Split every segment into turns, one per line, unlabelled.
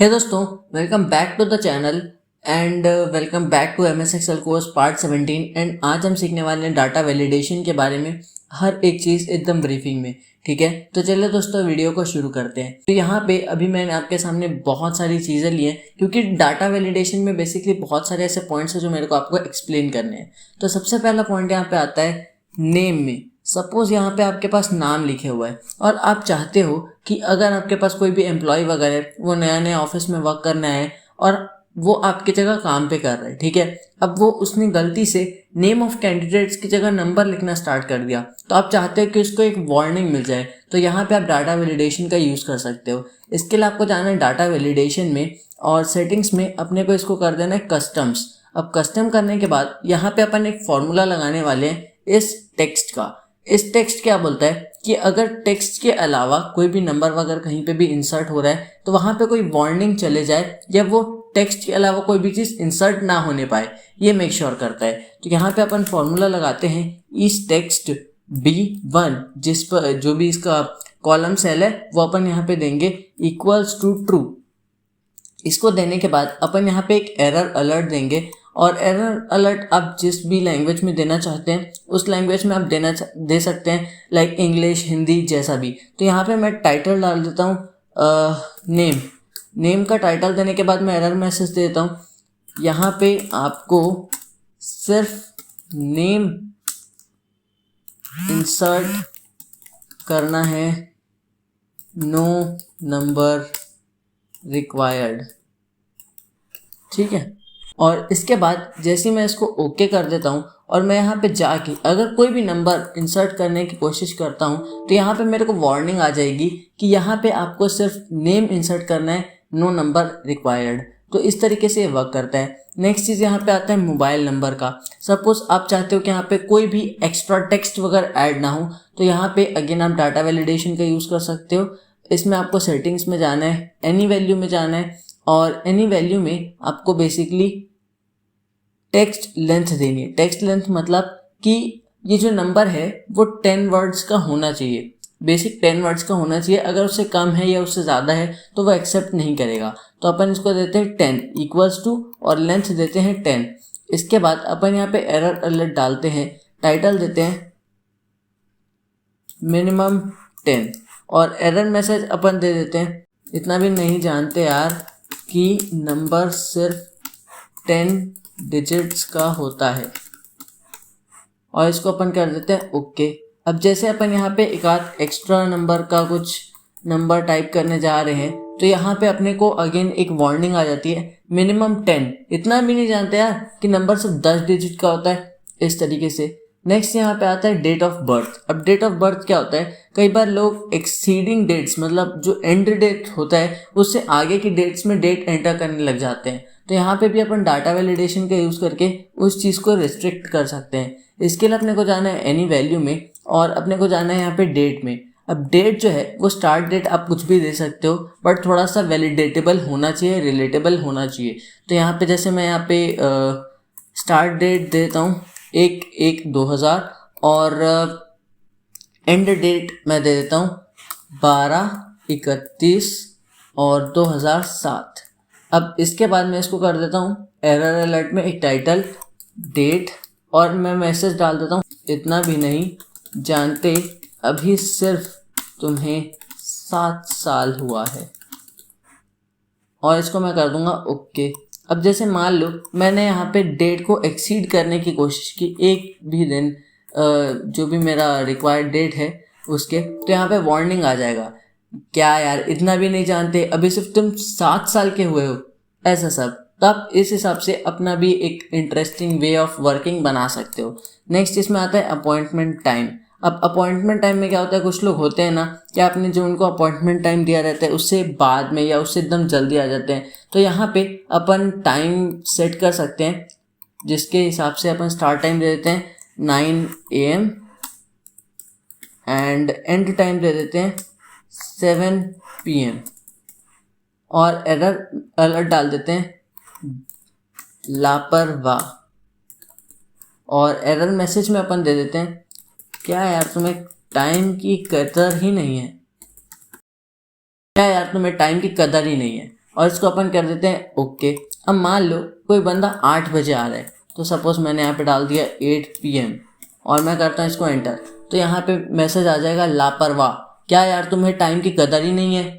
हे दोस्तों, welcome back to the channel and welcome back to MS excel course part 17। And आज हम सीखने वाले हैं डाटा वैलिडेशन के बारे में, हर एक चीज़ एकदम ब्रीफिंग में। ठीक है, तो चलिए दोस्तों वीडियो को शुरू करते हैं। तो यहाँ पे अभी मैंने आपके सामने बहुत सारी चीज़ें ली हैं, क्योंकि डाटा वैलिडेशन में बेसिकली बहुत सारे ऐसे पॉइंट्स हैं जो मेरे को आपको एक्सप्लेन करने हैं। तो सबसे पहला पॉइंट यहाँ पे आता है नेम में। सपोज यहाँ पे आपके पास नाम लिखे हुआ है और आप चाहते हो कि अगर आपके पास कोई भी एम्प्लॉय वगैरह है, वो नया नया ऑफिस में वर्क करना है और वो आपकी जगह काम पे कर रहा है, ठीक है। अब वो उसने गलती से नेम ऑफ कैंडिडेट्स की जगह नंबर लिखना स्टार्ट कर दिया, तो आप चाहते हो कि उसको एक वार्निंग मिल जाए। तो यहाँ पे आप डाटा वैलिडेशन का यूज़ कर सकते हो। इसके लिए आपको जाना है डाटा वैलिडेशन में और सेटिंग्स में अपने को इसको कर देना है कस्टम्स। अब कस्टम करने के बाद यहाँ पे अपन एक फॉर्मूला लगाने वाले हैं इस टेक्स्ट का। इस टेक्स्ट क्या बोलता है कि अगर टेक्स्ट के अलावा कोई भी नंबर वगैरह कहीं पे भी इंसर्ट हो रहा है तो वहाँ पे कोई वार्निंग चले जाए या वो टेक्स्ट के अलावा कोई भी चीज़ इंसर्ट ना होने पाए, ये मेक श्योर करता है। तो यहाँ पे अपन फॉर्मूला लगाते हैं इस टेक्स्ट B1, जिस पर जो भी इसका कॉलम सेल है वो अपन यहाँ पे देंगे इक्वल्स टू ट्रू। इसको देने के बाद अपन यहाँ पे एक एरर अलर्ट देंगे और एरर अलर्ट आप जिस भी लैंग्वेज में देना चाहते हैं उस लैंग्वेज में आप दे सकते हैं, लाइक इंग्लिश, हिंदी, जैसा भी। तो यहाँ पे मैं टाइटल डाल देता हूँ नेम का टाइटल देने के बाद मैं एरर मैसेज दे देता हूँ। यहाँ पे आपको सिर्फ नेम इंसर्ट करना है, नो नंबर रिक्वायर्ड, ठीक है। और इसके बाद जैसे मैं इसको ओके कर देता हूँ और मैं यहाँ पे जाके अगर कोई भी नंबर इंसर्ट करने की कोशिश करता हूँ तो यहाँ पे मेरे को वार्निंग आ जाएगी कि यहाँ पे आपको सिर्फ नेम इंसर्ट करना है, नो नंबर रिक्वायर्ड। तो इस तरीके से ये वर्क करता है। नेक्स्ट चीज़ यहाँ पे आता है मोबाइल नंबर का। सपोज आप चाहते हो कि यहाँ पे कोई भी एक्स्ट्रा टेक्स्ट वगैरह ऐड ना हो, तो यहाँ पे अगेन आप डाटा वैलिडेशन का यूज़ कर सकते हो। इसमें आपको सेटिंग्स में जाना है, एनी वैल्यू में जाना है और एनी वैल्यू में आपको बेसिकली टेक्स्ट लेंथ देनी है। टेक्स्ट लेंथ मतलब कि ये जो नंबर है वो 10 वर्ड्स का होना चाहिए, बेसिक 10 वर्ड्स का होना चाहिए। अगर उससे कम है या उससे ज़्यादा है तो वो एक्सेप्ट नहीं करेगा। तो अपन इसको देते हैं 10 इक्वल्स टू और लेंथ देते हैं 10। इसके बाद अपन यहाँ पे एरर अलर्ट डालते हैं, टाइटल देते हैं मिनिमम 10 और एरर मैसेज अपन दे देते हैं, इतना भी नहीं जानते यार कि नंबर सिर्फ 10 डिजिट्स का होता है, और इसको अपन कर देते हैं ओके। अब जैसे अपन यहाँ पे एक आध एक्स्ट्रा नंबर का कुछ नंबर टाइप करने जा रहे हैं तो यहाँ पे अपने को अगेन एक वार्निंग आ जाती है मिनिमम 10। इतना भी नहीं जानते यार कि नंबर सिर्फ 10 डिजिट का होता है, इस तरीके से। नेक्स्ट यहाँ पे आता है डेट ऑफ बर्थ। अब डेट ऑफ बर्थ क्या होता है, कई बार लोग एक्सीडिंग डेट्स मतलब जो एंड डेट होता है उससे आगे की डेट्स में डेट एंटर करने लग जाते हैं। तो यहाँ पे भी अपन डाटा वैलिडेशन का यूज़ करके उस चीज़ को रिस्ट्रिक्ट कर सकते हैं। इसके लिए अपने को जाना है एनी वैल्यू में और अपने को जाना है यहाँ पे डेट में। अब डेट जो है वो स्टार्ट डेट आप कुछ भी दे सकते हो, बट थोड़ा सा वैलिडेटेबल होना चाहिए, रिलेटेबल होना चाहिए। तो यहाँ पे जैसे मैं यहाँ पे स्टार्ट डेट देता हूँ 1/1/2000 और एंड डेट मैं दे देता हूँ 12/31 और 2007। अब इसके बाद मैं इसको कर देता हूँ एरर अलर्ट में एक टाइटल, डेट और मैं मैसेज डाल देता हूँ इतना भी नहीं जानते अभी सिर्फ तुम्हें 7 साल हुआ है, और इसको मैं कर दूंगा ओके। अब जैसे मान लो मैंने यहाँ पे डेट को एक्सीड करने की कोशिश की एक भी दिन, जो भी मेरा रिक्वायर्ड डेट है उसके, तो यहाँ पे वार्निंग आ जाएगा, क्या यार इतना भी नहीं जानते, अभी सिर्फ तुम 7 साल के हुए हो, ऐसा सब। तो आप इस हिसाब से अपना भी एक इंटरेस्टिंग वे ऑफ वर्किंग बना सकते हो। नेक्स्ट इसमें आता है अपॉइंटमेंट टाइम। अब अपॉइंटमेंट टाइम में क्या होता है, कुछ लोग होते हैं ना कि आपने जो उनको अपॉइंटमेंट टाइम दिया रहता है उससे बाद में या उससे एकदम जल्दी आ जाते हैं। तो यहाँ पे अपन टाइम सेट कर सकते हैं, जिसके हिसाब से अपन स्टार्ट टाइम दे देते हैं 9 AM एंड एंड टाइम दे देते हैं 7 PM और एरर अलर्ट डाल देते हैं लापरवाह, और एरर मैसेज में अपन दे देते हैं क्या यार तुम्हें टाइम की कदर ही नहीं है, क्या यार तुम्हें टाइम की कदर ही नहीं है। और इसको अपन कर देते हैं ओके। अब मान लो कोई बंदा 8 बजे आ रहा है, तो सपोज मैंने यहाँ पे डाल दिया 8 PM और मैं करता हूँ इसको एंटर, तो यहाँ पे मैसेज आ जाएगा लापरवाह, क्या यार तुम्हें टाइम की कदर ही नहीं है।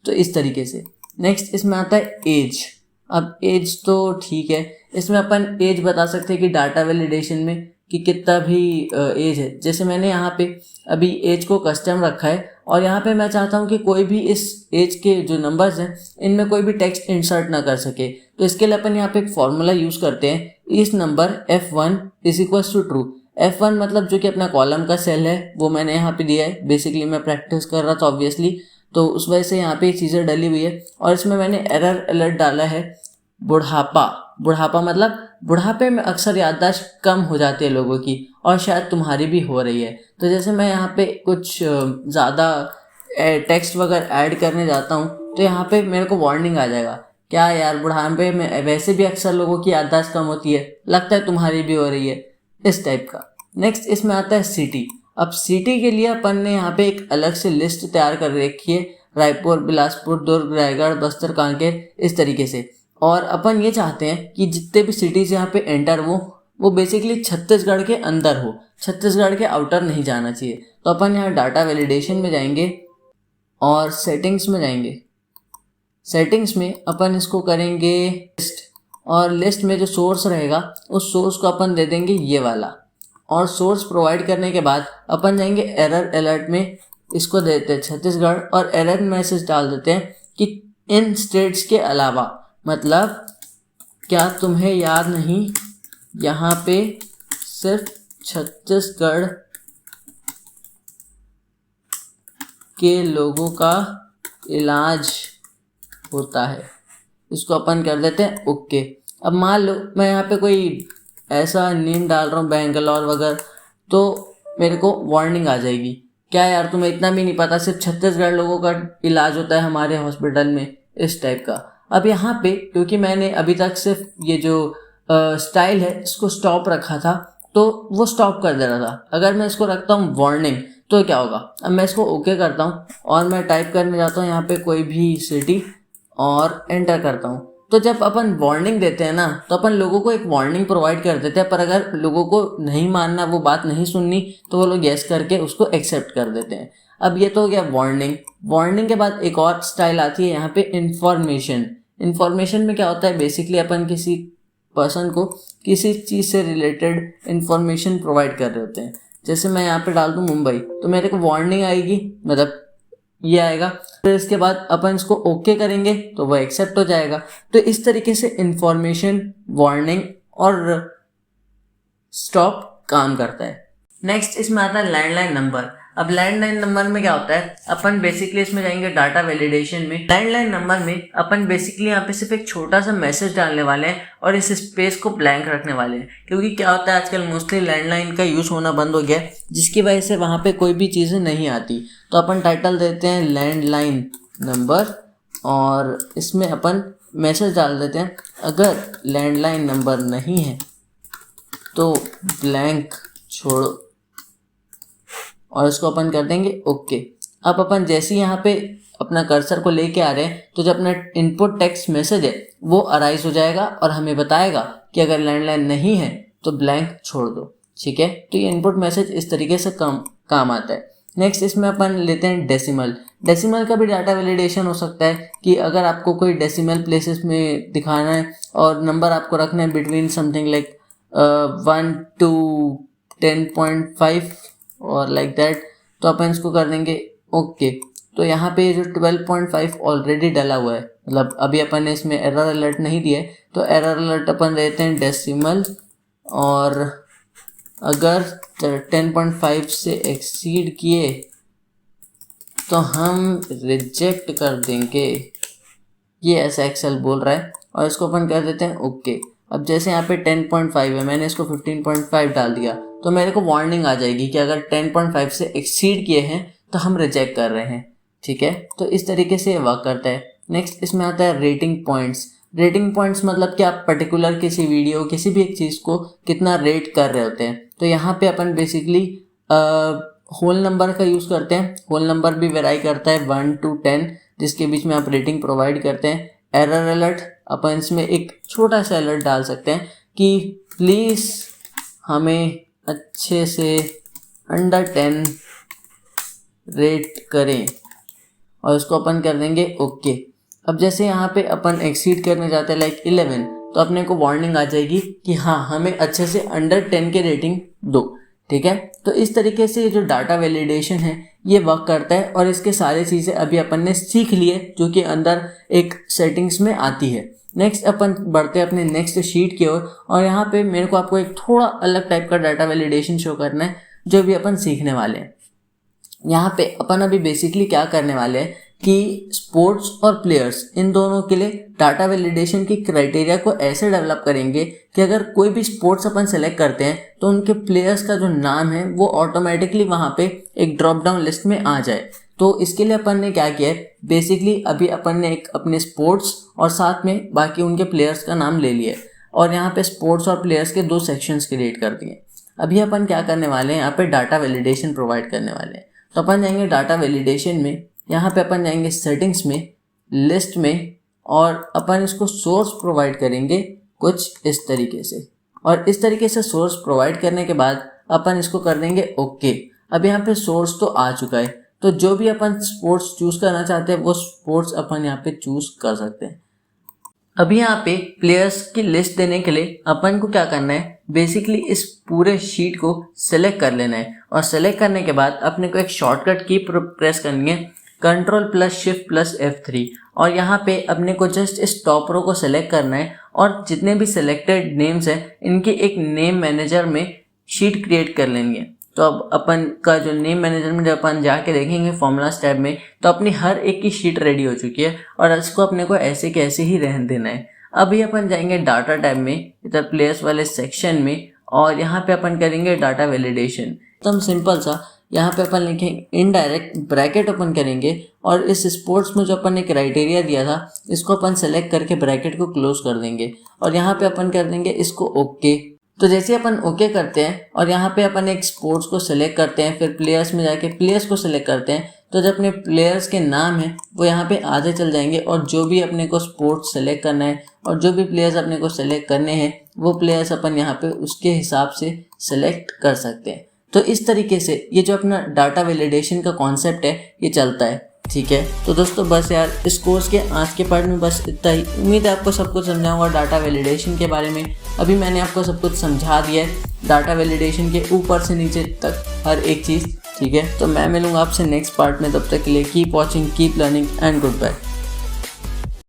तो इस तरीके से। नेक्स्ट इसमें आता है एज। अब एज तो ठीक है, इसमें अपन एज बता सकते हैं कि डाटा वैलिडेशन में कि कितना भी एज है। जैसे मैंने यहाँ पे अभी एज को कस्टम रखा है और यहाँ पे मैं चाहता हूँ कि कोई भी इस एज के जो नंबर्स हैं इनमें कोई भी टेक्स्ट इंसर्ट ना कर सके। तो इसके लिए अपन यहाँ पे एक फॉर्मूला यूज़ करते हैं, इस number F1 is equals to true. F1 मतलब जो कि अपना कॉलम का सेल है वो मैंने यहाँ पे दिया है, बेसिकली मैं प्रैक्टिस कर रहा था ऑब्वियसली, तो उस वजह से यहाँ पे ये चीज़ें डली हुई है। और इसमें मैंने एरर अलर्ट डाला है बुढ़ापा। बुढ़ापा मतलब बुढ़ापे में अक्सर याददाश्त कम हो जाती है लोगों की, और शायद तुम्हारी भी हो रही है। तो जैसे मैं यहाँ पे कुछ ज़्यादा टेक्स्ट वगैरह ऐड करने जाता हूँ तो यहाँ पे मेरे को वार्निंग आ जाएगा, क्या यार बुढ़ापे में वैसे भी अक्सर लोगों की याददाश्त कम होती है, लगता है तुम्हारी भी हो रही है, इस टाइप का। नेक्स्ट इसमें आता है सिटी। अब सिटी के लिए अपन ने यहाँ पे एक अलग से लिस्ट तैयार कर रखी है, रायपुर, बिलासपुर, दुर्ग, रायगढ़, बस्तर, कांकेर, इस तरीके से। और अपन ये चाहते हैं कि जितने भी सिटीज़ यहाँ पे एंटर वो बेसिकली छत्तीसगढ़ के अंदर हो, छत्तीसगढ़ के आउटर नहीं जाना चाहिए। तो अपन यहाँ डाटा वैलिडेशन में जाएंगे और सेटिंग्स में जाएंगे। सेटिंग्स में अपन इसको करेंगे लिस्ट, और लिस्ट में जो सोर्स रहेगा उस सोर्स को अपन दे देंगे ये वाला। और सोर्स प्रोवाइड करने के बाद अपन जाएंगे एरर अलर्ट में, इसको देते हैं छत्तीसगढ़ और एरर मैसेज डाल देते हैं कि इन स्टेट्स के अलावा, मतलब क्या तुम्हें याद नहीं यहाँ पे सिर्फ छत्तीसगढ़ के लोगों का इलाज होता है। इसको अपन कर देते हैं ओके। अब मान लो मैं यहाँ पे कोई ऐसा नेम डाल रहा हूँ बेंगलोर वगैरह, तो मेरे को वार्निंग आ जाएगी, क्या यार तुम्हें इतना भी नहीं पता सिर्फ छत्तीसगढ़ लोगों का इलाज होता है हमारे हॉस्पिटल में, इस टाइप का। अब यहाँ पे क्योंकि मैंने अभी तक सिर्फ ये जो स्टाइल है इसको स्टॉप रखा था तो वो स्टॉप कर दे रहा था। अगर मैं इसको रखता हूँ वार्निंग तो क्या होगा, अब मैं इसको ओके करता हूँ और मैं टाइप करने जाता हूँ यहाँ पे कोई भी सिटी और एंटर करता हूँ। तो जब अपन वार्निंग देते हैं ना तो अपन लोगों को एक वार्निंग प्रोवाइड कर देते हैं, पर अगर लोगों को नहीं मानना, वो बात नहीं सुननी, तो वो लोग यस करके उसको एक्सेप्ट कर देते हैं। अब ये तो हो गया वार्निंग। वार्निंग के बाद एक और स्टाइल आती है यहाँ पे इंफॉर्मेशन। इंफॉर्मेशन में क्या होता है, बेसिकली अपन किसी पर्सन को किसी चीज़ से रिलेटेड इंफॉर्मेशन प्रोवाइड कर रहे होते हैं। जैसे मैं यहाँ पे डाल दूँ मुंबई, तो मेरे को वार्निंग आएगी, मतलब ये आएगा। फिर इसके बाद अपन इसको ओके करेंगे तो वो एक्सेप्ट हो जाएगा। तो इस तरीके से इंफॉर्मेशन, वार्निंग और स्टॉप काम करता है। नेक्स्ट इसमें आता है लैंडलाइन नंबर। अब लैंडलाइन नंबर में क्या होता है, अपन बेसिकली इसमें जाएंगे डाटा वैलिडेशन में। लैंडलाइन नंबर में अपन बेसिकली यहाँ पे सिर्फ एक छोटा सा मैसेज डालने वाले हैं और इस स्पेस को ब्लैंक रखने वाले हैं, क्योंकि क्या होता है आजकल मोस्टली लैंडलाइन का यूज़ होना बंद हो गया है, जिसकी वजह से वहाँ पे कोई भी चीज़ें नहीं आती। तो अपन टाइटल देते हैं लैंडलाइन नंबर और इसमें अपन मैसेज डाल देते हैं अगर लैंडलाइन नंबर नहीं है तो ब्लैंक छोड़ो, और इसको अपन कर देंगे ओके। अब अपन जैसे यहाँ पे अपना कर्सर को लेके आ रहे हैं तो जो अपना इनपुट टेक्स्ट मैसेज है वो अराइज हो जाएगा और हमें बताएगा कि अगर लैंडलाइन नहीं है तो ब्लैंक छोड़ दो। ठीक है, तो ये इनपुट मैसेज इस तरीके से काम आता है। नेक्स्ट इसमें अपन लेते हैं डेसिमल। डेसिमल का भी डाटा वैलिडेशन हो सकता है कि अगर आपको कोई डेसिमल प्लेसेस में दिखाना है और नंबर आपको रखना है बिटवीन समथिंग लाइक 1 to 10.5 और लाइक दैट, तो अपन इसको कर देंगे ओके। तो यहाँ पे जो 12.5 ऑलरेडी डला हुआ है, मतलब अभी अपन ने इसमें एरर अलर्ट नहीं दिया है, तो एरर अलर्ट अपन देते हैं डेसिमल, और अगर 10.5 से एक्सीड किए तो हम रिजेक्ट कर देंगे, ये ऐसा एक्सेल बोल रहा है, और इसको अपन कर देते हैं ओके। अब जैसे यहाँ पे 10.5 है, मैंने इसको 15.5 डाल दिया, तो मेरे को वार्निंग आ जाएगी कि अगर 10.5 से एक्सीड किए हैं तो हम रिजेक्ट कर रहे हैं। ठीक है, तो इस तरीके से वर्क करता है। नेक्स्ट इसमें आता है रेटिंग पॉइंट्स। रेटिंग पॉइंट्स मतलब कि आप पर्टिकुलर किसी वीडियो, किसी भी एक चीज़ को कितना रेट कर रहे होते हैं। तो यहाँ पे अपन बेसिकली होल नंबर का यूज़ करते हैं। होल नंबर भी वेराई करता है 1 to 10, जिसके बीच में आप रेटिंग प्रोवाइड करते हैं। एरर अलर्ट, अपन इसमें एक छोटा सा अलर्ट डाल सकते हैं कि प्लीज़ हमें अच्छे से अंडर 10 रेट करें, और इसको अपन कर देंगे ओके। अब जैसे यहाँ पे अपन एक्सीड करने जाते हैं लाइक 11, तो अपने को वार्निंग आ जाएगी कि हाँ हमें अच्छे से अंडर 10 के रेटिंग दो, ठीक है। तो इस तरीके से जो डाटा वैलिडेशन है ये वर्क करता है, और इसके सारी चीज़ें अभी अपन ने सीख लिए जो कि अंदर एक सेटिंग्स में आती है। नेक्स्ट अपन बढ़ते हैं अपने नेक्स्ट शीट की ओर, और यहाँ पे मेरे को आपको एक थोड़ा अलग टाइप का डाटा वैलिडेशन शो करना है जो भी अपन सीखने वाले हैं। यहाँ पे अपन अभी बेसिकली क्या करने वाले हैं कि स्पोर्ट्स और प्लेयर्स इन दोनों के लिए डाटा वैलिडेशन की क्राइटेरिया को ऐसे डेवलप करेंगे कि अगर कोई भी स्पोर्ट्स अपन सेलेक्ट करते हैं तो उनके प्लेयर्स का जो नाम है वो ऑटोमेटिकली वहाँ पे एक ड्रॉप डाउन लिस्ट में आ जाए। तो इसके लिए अपन ने क्या किया है, बेसिकली अभी अपन ने एक अपने स्पोर्ट्स और साथ में बाकी उनके प्लेयर्स का नाम ले लिया है, और यहाँ पे स्पोर्ट्स और प्लेयर्स के 2 सेक्शंस क्रिएट कर दिए। अभी अपन क्या करने वाले हैं, यहाँ पे डाटा वैलिडेशन प्रोवाइड करने वाले हैं। तो अपन जाएंगे डाटा वैलिडेशन में, यहाँ पे अपन जाएंगे सेटिंग्स में, लिस्ट में, और अपन इसको सोर्स प्रोवाइड करेंगे कुछ इस तरीके से। और इस तरीके से सोर्स प्रोवाइड करने के बाद अपन इसको कर देंगे ओके। अब यहाँ पे सोर्स तो आ चुका है, तो जो भी अपन स्पोर्ट्स चूज करना चाहते हैं वो स्पोर्ट्स अपन यहाँ पे चूज कर सकते हैं। अभी यहाँ पे प्लेयर्स की लिस्ट देने के लिए अपन को क्या करना है, बेसिकली इस पूरे शीट को सिलेक्ट कर लेना है, और सिलेक्ट करने के बाद अपने को एक शॉर्टकट की प्रेस करनी है, Ctrl+Shift+F3, और यहाँ पे अपने को जस्ट इस टॉप रो को सिलेक्ट करना है, और जितने भी सिलेक्टेड नेम्स हैं इनके एक नेम मैनेजर में शीट क्रिएट कर लेंगे। तो अब अपन का जो नेम मैनेजर में जब अपन जाके देखेंगे फॉर्मूलाज टैब में, तो अपनी हर एक की शीट रेडी हो चुकी है, और इसको अपने को ऐसे के ऐसे ही रहने देना है। अभी अपन जाएंगे डाटा टैब में, इधर प्लेयर्स वाले सेक्शन में, और यहाँ पे अपन करेंगे डाटा वैलिडेशन। एकदम सिंपल सा, यहाँ पे अपन लिखेंगे इनडायरेक्ट ब्रैकेट ओपन करेंगे, और इस स्पोर्ट्स में जो अपन ने क्राइटेरिया दिया था इसको अपन सेलेक्ट करके ब्रैकेट को क्लोज कर देंगे, और यहाँ पे अपन कर देंगे इसको ओके। तो जैसे अपन ओके करते हैं और यहाँ पे अपन एक स्पोर्ट्स को सिलेक्ट करते हैं, फिर प्लेयर्स में जाके प्लेयर्स को सिलेक्ट करते हैं, तो जब अपने प्लेयर्स के नाम है वो यहाँ पे आधे चल जाएंगे, और जो भी अपने को स्पोर्ट्स सेलेक्ट करना है और जो भी प्लेयर्स अपने को सिलेक्ट करने हैं वो प्लेयर्स अपन यहाँ पे उसके हिसाब से सिलेक्ट कर सकते हैं। तो इस तरीके से ये जो अपना डाटा वैलिडेशन का कॉन्सेप्ट है ये चलता है, ठीक है। तो दोस्तों बस यार इस कोर्स के आज के पार्ट में बस इतना ही। उम्मीद है आपको सब कुछ समझाऊंगा डाटा वैलिडेशन के बारे में। अभी मैंने आपको सब कुछ समझा दिया है, डाटा वैलिडेशन के ऊपर से नीचे तक हर एक चीज़, ठीक है। तो मैं मिलूंगा आपसे नेक्स्ट पार्ट में, तब तक के लिए keep watching, keep learning and good bye.